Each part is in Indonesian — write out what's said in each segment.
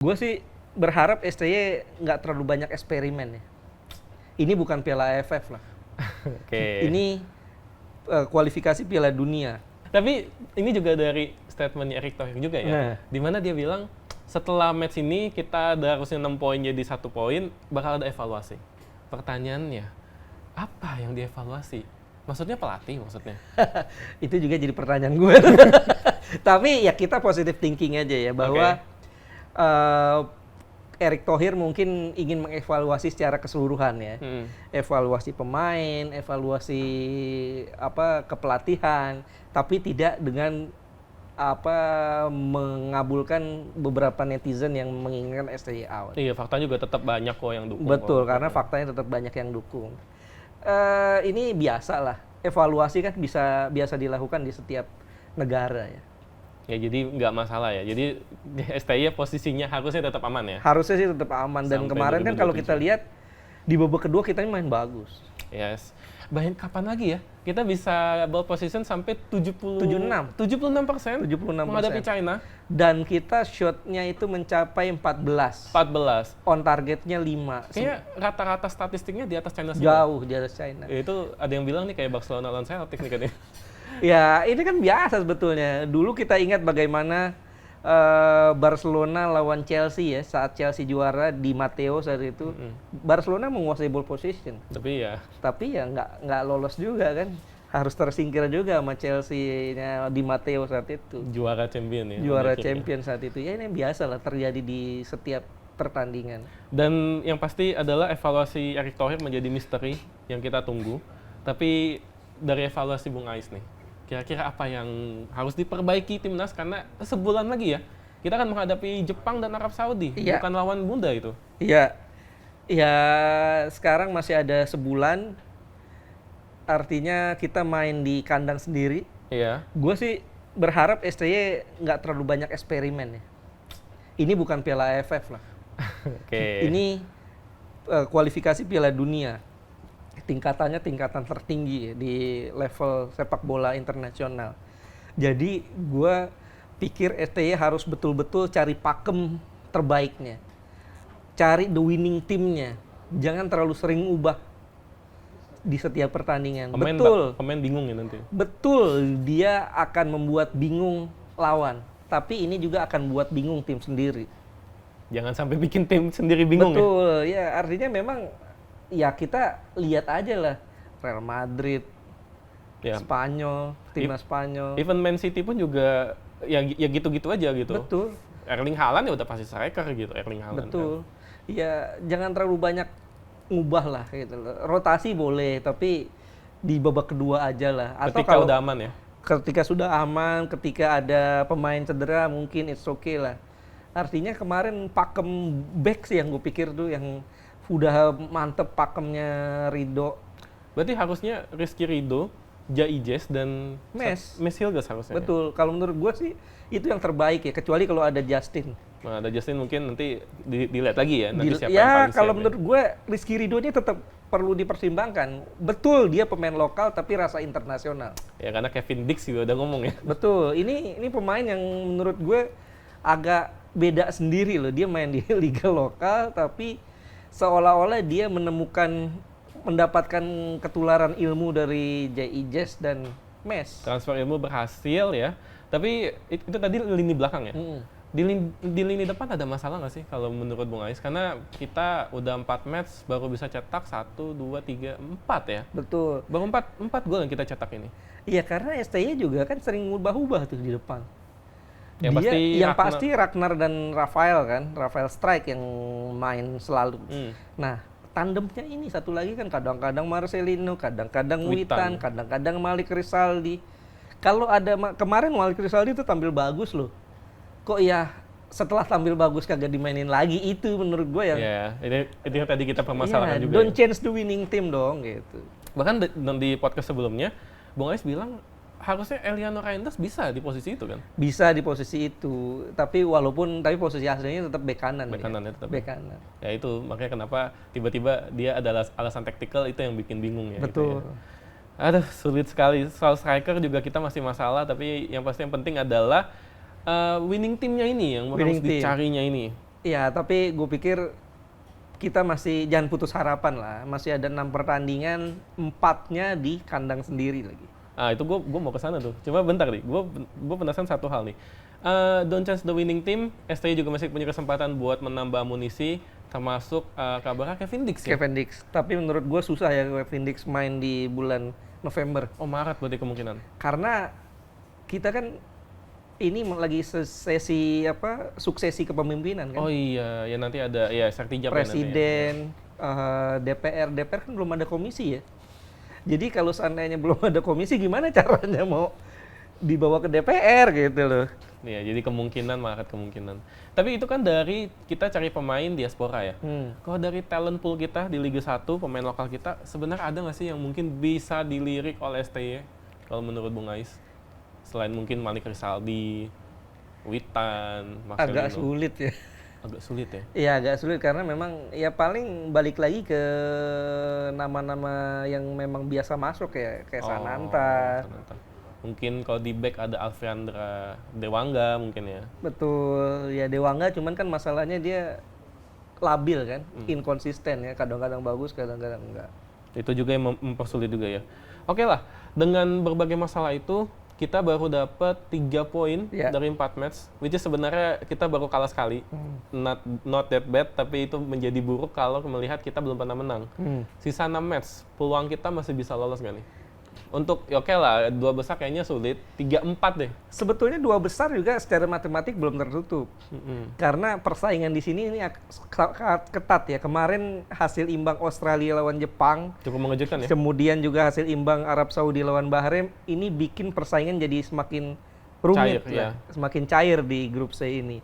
Gue sih berharap STY nggak terlalu banyak eksperimen ya. Ini bukan Piala AFF lah. Oke. Ini kualifikasi Piala Dunia. Tapi ini juga dari statementnya Erick Thohir juga ya. Nah. Dimana dia bilang setelah match ini kita ada harusnya 6 poin jadi 1 poin, bakal ada evaluasi. Pertanyaannya, apa yang dievaluasi? Maksudnya pelatih maksudnya? Itu juga jadi pertanyaan gue. Tapi ya kita positive thinking aja ya bahwa Erick Thohir mungkin ingin mengevaluasi secara keseluruhan ya. Evaluasi pemain, evaluasi kepelatihan, tapi tidak dengan mengabulkan beberapa netizen yang menginginkan STY out. Iya, fakta juga tetap banyak kok yang dukung. Betul, karena faktanya tetap banyak yang dukung. Ini biasa lah. Evaluasi kan biasa dilakukan di setiap negara ya. Ya, jadi nggak masalah ya. Jadi STY posisinya harusnya tetap aman ya? Harusnya sih tetap aman. Dan Sampai kemarin kan kalau kita lihat di babak kedua kita main bagus. Yes. Bahkan kapan lagi ya? Kita bisa ball position sampai 76% 76%. menghadapi China. Dan kita shotnya itu mencapai 14. On targetnya 5. Kayaknya rata-rata statistiknya di atas China semua. Jauh di atas China. Itu ada yang bilang nih kayak Barcelona lawan Celtic nih katanya. Ya, ini kan biasa sebetulnya. Dulu kita ingat bagaimana Barcelona lawan Chelsea ya, saat Chelsea juara di Matteo saat itu. Barcelona menguasai ball position. Tapi ya nggak lolos juga kan. Harus tersingkir juga sama Chelsea-nya di Matteo saat itu. Juara champion ya. Juara champion saat itu. Ya ini biasa lah terjadi di setiap pertandingan. Dan yang pasti adalah evaluasi Erick Thohir menjadi misteri yang kita tunggu. Tapi dari evaluasi Bung Ais nih, kira-kira apa yang harus diperbaiki timnas, karena sebulan lagi ya kita akan menghadapi Jepang dan Arab Saudi, bukan lawan Bunda itu. Iya, ya sekarang masih ada sebulan, artinya kita main di kandang sendiri. Iya. Gue sih berharap STY nggak terlalu banyak eksperimen ya. Ini bukan Piala AFF lah. Oke. Ini kualifikasi Piala Dunia. Tingkatannya tingkatan tertinggi di level sepak bola internasional. Jadi gue pikir STY harus betul-betul cari pakem terbaiknya. Cari the winning teamnya. Jangan terlalu sering ubah di setiap pertandingan. Pemain bingung ya nanti. Betul, dia akan membuat bingung lawan. Tapi ini juga akan buat bingung tim sendiri. Jangan sampai bikin tim sendiri bingung. Betul, ya artinya memang ya kita lihat aja lah Real Madrid, ya. Spanyol, timnas Spanyol. Even Man City pun juga ya gitu-gitu aja gitu. Betul. Erling Haaland ya udah pasti striker gitu, Erling Haaland. Betul. Ya jangan terlalu banyak ngubah lah gitu. Rotasi boleh, tapi di babak kedua aja lah. Atau ketika udah aman ya. Ketika sudah aman, ketika ada pemain cedera mungkin it's okay lah. Artinya kemarin pakem back sih yang gue pikir tuh yang udah mantep pakemnya Ridho. Berarti harusnya Rizky Ridho, Jaijes dan Mes Hilgers harusnya. Betul. Kalau menurut gue sih itu yang terbaik ya. Kecuali kalau ada Justin. Nah, ada Justin mungkin nanti dilihat lagi ya. Nanti siapa ya yang paling kalau menurut gue Rizky Ridho ini tetap perlu dipertimbangkan. Betul dia pemain lokal tapi rasa internasional. Ya karena Kevin Dix juga udah ngomong ya. Betul. Ini pemain yang menurut gue agak beda sendiri loh. Dia main di liga lokal tapi seolah-olah dia mendapatkan ketularan ilmu dari Jaijes dan Mes. Transfer ilmu berhasil ya. Tapi itu tadi lini belakang ya. Di lini depan ada masalah nggak sih kalau menurut Bung Ais? Karena kita udah 4 match baru bisa cetak 1, 2, 3, 4 ya. Betul. Baru 4 gol yang kita cetak ini. Iya karena STY juga kan sering ubah-ubah tuh di depan. Yang pasti Ragnar dan Rafael Strike yang main selalu. Nah, tandemnya ini satu lagi kan kadang-kadang Marcelino, kadang-kadang Witan, kadang-kadang Malik Rizaldi. Kalau ada kemarin Malik Rizaldi itu tampil bagus loh. Kok ya setelah tampil bagus kagak dimainin lagi, itu menurut gue yang itu yang tadi kita permasalahkan juga. Don't change the winning team dong gitu. Bahkan di podcast sebelumnya Bung Ais bilang harusnya Eliano Reinders bisa di posisi itu kan? Bisa di posisi itu, tapi posisi aslinya tetap bek kanan. Bek kanan ya, tetap bek kanan. Ya itu makanya kenapa tiba-tiba dia adalah alasan taktikal itu yang bikin bingung ya. Betul. Gitu ya. Aduh, sulit sekali. Soal striker juga kita masih masalah, tapi yang pasti yang penting adalah winning teamnya ini yang harus dicarinya ini. Ya, tapi gue pikir kita masih jangan putus harapan lah. Masih ada 6 pertandingan, 4-nya di kandang sendiri lagi. Ah itu gue mau ke sana tuh. Coba bentar nih, gue penasaran satu hal nih. Don't chance the winning team, STY juga masih punya kesempatan buat menambah amunisi, termasuk kabarnya Kevin Dix ya? Kevin Dix. Tapi menurut gue susah ya Kevin Dix main di bulan November. Oh Maret berarti kemungkinan. Karena kita kan ini lagi sesi apa suksesi kepemimpinan kan. Oh iya, ya nanti ada ya Sertijab ya nanti ya. Presiden, DPR kan belum ada komisi ya. Jadi kalau seandainya belum ada komisi, gimana caranya mau dibawa ke DPR gitu loh. Iya, jadi kemungkinan Maret kemungkinan. Tapi itu kan dari kita cari pemain diaspora ya. Kalau dari talent pool kita di Liga 1, pemain lokal kita, sebenarnya ada nggak sih yang mungkin bisa dilirik oleh STY kalau menurut Bung Ais? Selain mungkin Malik Rizaldi, Witan, Marcelino. Agak sulit ya. Agak sulit ya? Iya agak sulit karena memang ya paling balik lagi ke nama-nama yang memang biasa masuk ya kayak Sananta. Sananta. Mungkin kalau di back ada Alfreandra Dewangga mungkin ya. Betul, ya Dewangga cuman kan masalahnya dia labil kan, inkonsisten ya, kadang-kadang bagus, kadang-kadang enggak. Itu juga yang mempersulit juga ya. Oke lah, dengan berbagai masalah itu kita baru dapat 3 poin dari 4 match, which is sebenarnya kita baru kalah sekali. Not that bad, tapi itu menjadi buruk kalau melihat kita belum pernah menang. Sisa 6 match, peluang kita masih bisa lolos nggak nih? Untuk ya oke lah, 2 besar kayaknya sulit, 3-4 deh. Sebetulnya 2 besar juga secara matematik belum tertutup. Karena persaingan di sini ini ketat ya. Kemarin hasil imbang Australia lawan Jepang cukup mengejutkan ya. Kemudian juga hasil imbang Arab Saudi lawan Bahrain, ini bikin persaingan jadi semakin rumit cair, ya. Semakin cair di grup C ini.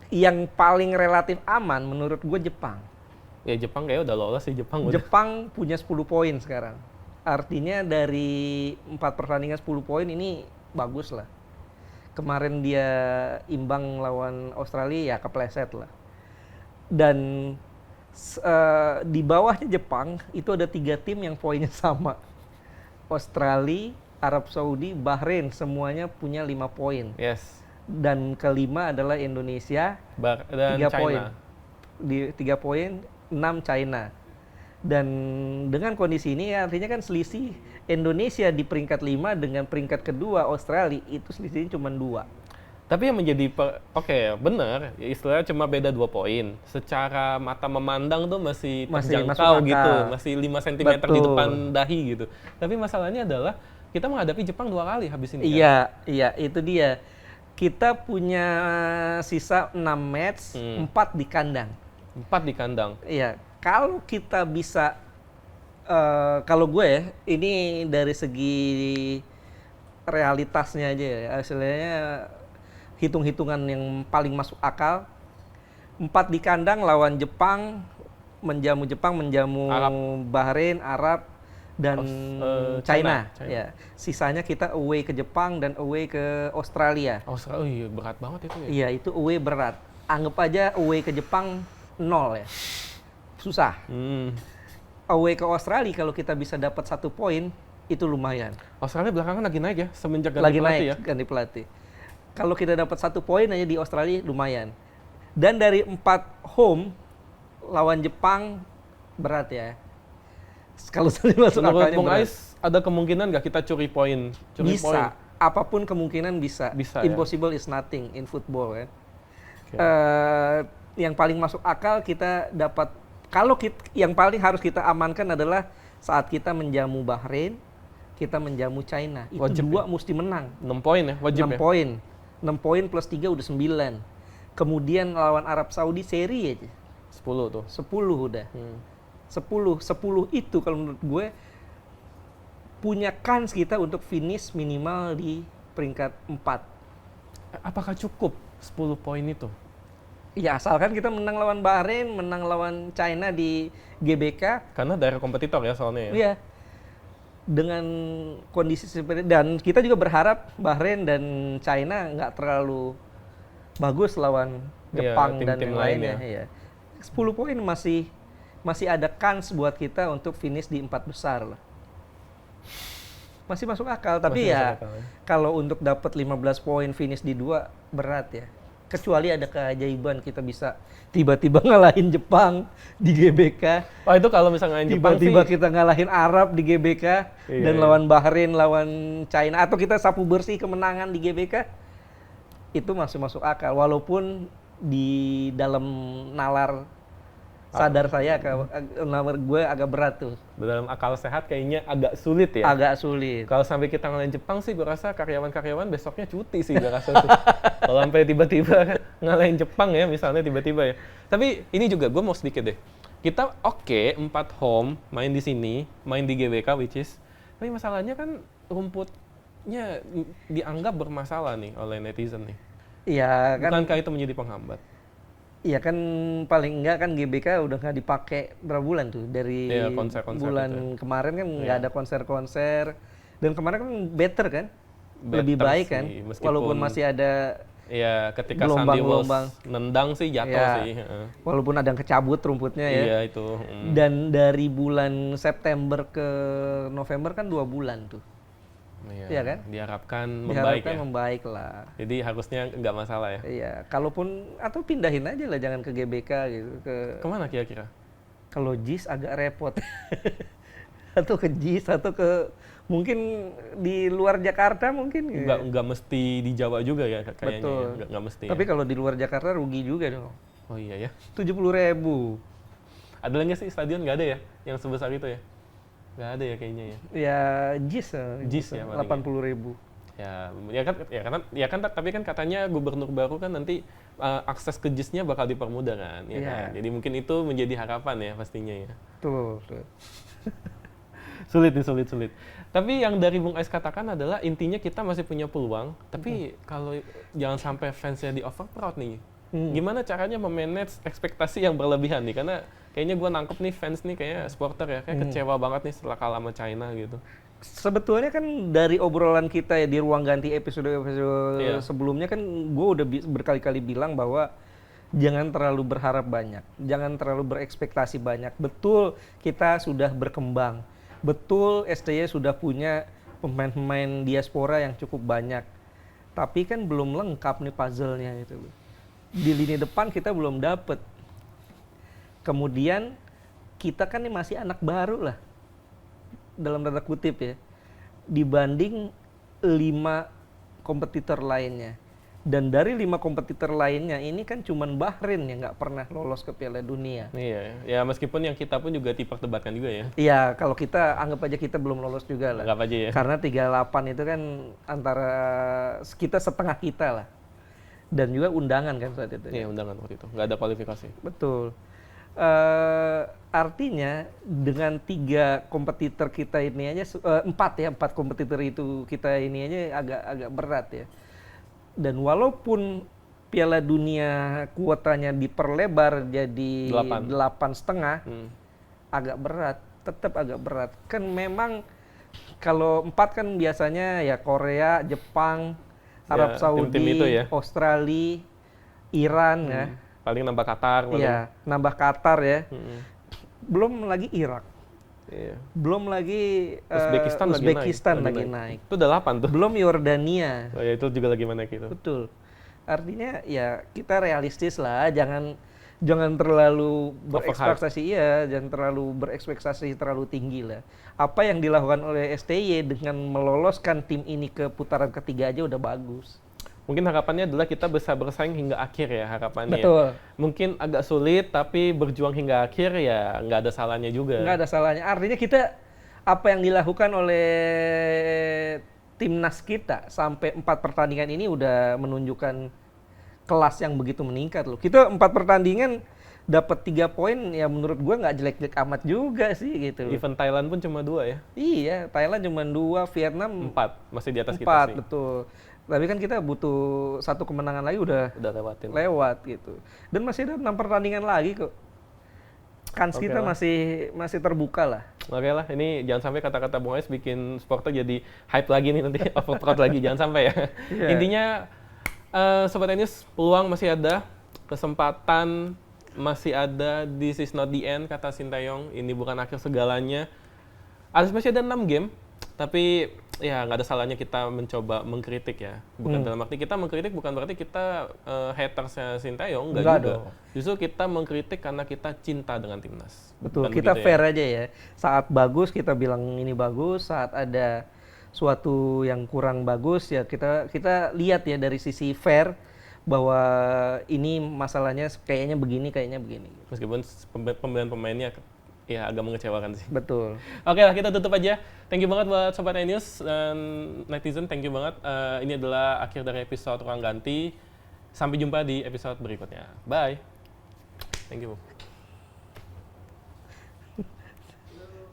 Yang paling relatif aman menurut gue Jepang. Ya Jepang kayaknya udah lolos sih Jepang. Jepang punya 10 poin sekarang. Artinya dari 4 pertandingan 10 poin ini bagus lah. Kemarin dia imbang lawan Australia ya kepleset lah. Dan di bawahnya Jepang itu ada 3 tim yang poinnya sama. Australia, Arab Saudi, Bahrain semuanya punya 5 poin. Yes. Dan kelima adalah Indonesia dan 3 China. poin. Di 3 poin, 6 China. Dan dengan kondisi ini ya, artinya kan selisih Indonesia di peringkat 5 dengan peringkat kedua Australia itu selisihnya cuma 2. Tapi yang menjadi oke, benar, ya istilahnya cuma beda 2 poin. Secara mata memandang tuh masih terjangkau gitu, masih 5 cm di depan dahi gitu. Tapi masalahnya adalah kita menghadapi Jepang 2 kali habis ini. Iya, kan? Iya, itu dia. Kita punya sisa 6 match, 4 di kandang. 4 di kandang. Iya. Kalau kita bisa, kalau gue ya, ini dari segi realitasnya aja ya, hasilnya hitung-hitungan yang paling masuk akal, 4 di kandang lawan Jepang, menjamu Bahrain, Arab, dan China. Ya. Sisanya kita away ke Jepang dan away ke Australia. Oh iya, berat banget itu ya? Iya, itu away berat. Anggap aja away ke Jepang 0 ya. Susah. Away ke Australia kalau kita bisa dapat 1 poin itu lumayan. Australia belakangan lagi naik ya semenjak ganti pelatih ya. Ganti pelatih. Kalau kita dapat 1 poin aja di Australia lumayan. Dan dari 4 home lawan Jepang berat ya. Kalau tadi masuk akalnya Bung berat. Ais ada kemungkinan nggak kita curi poin? Bisa. Apapun kemungkinan bisa. Impossible ya? is nothing in football kan. Yang paling masuk akal kita dapat. Yang paling harus kita amankan adalah saat kita menjamu Bahrain, kita menjamu China. Itu wajib 2 mesti menang. 6 poin ya, wajib 6 poin. 6 poin plus 3 udah 9. Kemudian lawan Arab Saudi seri aja. 10 tuh. 10 udah. 10 itu kalau menurut gue punya kans kita untuk finish minimal di peringkat 4. Apakah cukup 10 poin itu? Ya asalkan kita menang lawan Bahrain, menang lawan China di GBK. Karena daerah kompetitor ya soalnya ya. Iya. Dengan kondisi seperti dan kita juga berharap Bahrain dan China nggak terlalu bagus lawan Jepang dan yang lainnya. Ya. 10 poin masih ada kans buat kita untuk finish di 4 besar lah. Masih masuk akal, tapi ya kalau untuk dapat 15 poin finish di 2 berat ya. kecuali ada keajaiban kita bisa tiba-tiba ngalahin Jepang di GBK, Wah itu kalau misalnya ngalahin Jepang tiba-tiba sih, kita ngalahin Arab di GBK, Iya, dan iya. lawan Bahrain, lawan China, atau kita sapu bersih kemenangan di GBK, itu masih masuk akal. Walaupun di dalam nalar sadar saya, nalar gue agak berat tuh, dalam akal sehat kayaknya agak sulit ya. agak sulit. Kalau sampai kita ngalahin Jepang sih, gue rasa karyawan-karyawan besoknya cuti sih, gue rasa tuh. Kalau sampai tiba-tiba ngalahin Jepang ya, misalnya tiba-tiba ya. Tapi ini juga gue mau sedikit deh. Kita oke, 4 home, main di sini, main di GBK which is, tapi masalahnya kan rumputnya dianggap bermasalah nih oleh netizen nih. Iya kan, Bukankah itu menjadi penghambat? iya kan, paling enggak kan GBK udah nggak dipakai berapa bulan tuh, dari Iya, konser-konser bulan itu. kemarin kan nggak ada konser-konser, dan kemarin kan better kan, lebih Better baik sih, kan, meskipun- walaupun masih ada, Iya, ketika Sandy Gelombang-gelombang. Walsh nendang sih jatuh Iya. sih. Heeh. walaupun ada yang kecabut rumputnya ya. Iya itu. Dan dari bulan September ke November kan 2 bulan tuh. Iya kan? Diharapkan membaik Diharapkan ya. membaik lah. Jadi harusnya nggak masalah ya. Iya, kalaupun atau pindahin aja lah, jangan ke GBK gitu, Kemana kira-kira? kalau JIS agak repot. Atau ke JIS atau ke mungkin di luar Jakarta mungkin. Nggak mesti di Jawa juga ya kayaknya. Betul. Ya. Nggak mesti. Tapi Ya. kalau di luar Jakarta rugi juga dong. Oh iya ya. 70.000. Ada lagi sih stadion nggak ada ya yang sebesar itu ya? Nggak ada ya kayaknya ya. Ya JIS, JIS ya paling ya. 80.000. Ya kan tapi kan katanya gubernur baru kan nanti akses ke JIS-nya bakal dipermudah kan, ya Iya. kan? Jadi mungkin itu menjadi harapan ya pastinya ya. Tuh. Sulit. Tapi yang dari Bung Ais katakan adalah intinya kita masih punya peluang, tapi kalau jangan sampai fansnya di overproud nih. Gimana caranya memanage ekspektasi yang berlebihan nih? Karena kayaknya gue nangkep nih fans nih kayaknya supporter ya, kayak kecewa banget nih setelah kalah sama China gitu. Sebetulnya kan dari obrolan kita ya di ruang ganti episode-episode Iya. sebelumnya kan gue udah berkali-kali bilang bahwa jangan terlalu berharap banyak, jangan terlalu berekspektasi banyak. Betul kita sudah berkembang, betul STY sudah punya pemain-pemain diaspora yang cukup banyak, tapi kan belum lengkap nih puzzle-nya gitu loh. Di lini depan kita belum dapet. Kemudian kita kan ini masih anak baru lah, dalam tanda kutip ya, dibanding 5 kompetitor lainnya. Dan dari 5 kompetitor lainnya ini kan cuman Bahrain yang nggak pernah lolos ke Piala Dunia. Iya, ya meskipun yang kita pun juga diperdebatkan juga ya. Iya, kalau kita anggap aja kita belum lolos juga lah. Anggap aja ya. Karena 38 itu kan antara kita setengah kita lah. Dan juga undangan kan saat itu. Iya, undangan waktu itu. Nggak ada kualifikasi. Betul. Artinya dengan 3 kompetitor kita ini aja, 4 kompetitor itu kita ini aja agak berat ya. Dan walaupun Piala Dunia kuotanya diperlebar jadi 8,5, agak berat, tetap agak berat. Kan memang kalau 4 kan biasanya ya Korea, Jepang, Arab Ya, Saudi, tim-tim itu ya. Australia, Iran ya. Paling nambah Qatar. paling. Iya, nambah Qatar ya. Mm-mm. Belum lagi Irak. Iya. Belum lagi Uzbekistan lagi naik. Itu udah 8 tuh. Belum Yordania. Oh, ya, itu juga lagi naik itu. Betul. Artinya ya kita realistis lah, jangan terlalu berekspektasi, jangan terlalu berekspektasi terlalu tinggi lah. Apa yang dilakukan oleh STY dengan meloloskan tim ini ke putaran ketiga aja udah bagus. Mungkin harapannya adalah kita bisa bersaing hingga akhir ya harapannya. Betul. Mungkin agak sulit tapi berjuang hingga akhir ya nggak ada salahnya juga. Nggak ada salahnya. Artinya kita apa yang dilakukan oleh timnas kita sampai 4 pertandingan ini udah menunjukkan kelas yang begitu meningkat loh. Kita 4 pertandingan dapat 3 poin ya menurut gua nggak jelek-jelek amat juga sih gitu loh. Even Thailand pun cuma 2 ya. Iya, Thailand cuma 2, Vietnam 4 masih di atas 4, kita sih. betul. Tapi kan kita butuh 1 kemenangan lagi udah Udah lewatin. lewat gitu. Dan masih ada 6 pertandingan lagi kok. Kans Oke kita lah. masih terbuka lah. Oke lah, ini jangan sampai kata-kata Bung Ais bikin supporter jadi hype lagi nih nanti, overproud lagi, jangan sampai ya. Iya. Intinya, Sobat Tenis, peluang masih ada, kesempatan masih ada, this is not the end, kata Sintayong, ini bukan akhir segalanya. Masih ada 6 game, tapi ya nggak ada salahnya kita mencoba mengkritik ya. Bukan dalam arti kita mengkritik bukan berarti kita hatersnya Sintayong, enggak juga. dong. Justru kita mengkritik karena kita cinta dengan timnas. Betul, Bukan kita begitu fair aja ya. Saat bagus kita bilang ini bagus, saat ada suatu yang kurang bagus ya kita lihat ya dari sisi fair bahwa ini masalahnya kayaknya begini. Meskipun pembelian pemainnya ya agak mengecewakan sih. Betul. Oke lah, kita tutup aja. Thank you banget buat Sobat iNews dan netizen, thank you banget. Ini adalah akhir dari episode Ruang Ganti. Sampai jumpa di episode berikutnya. Bye. Thank you.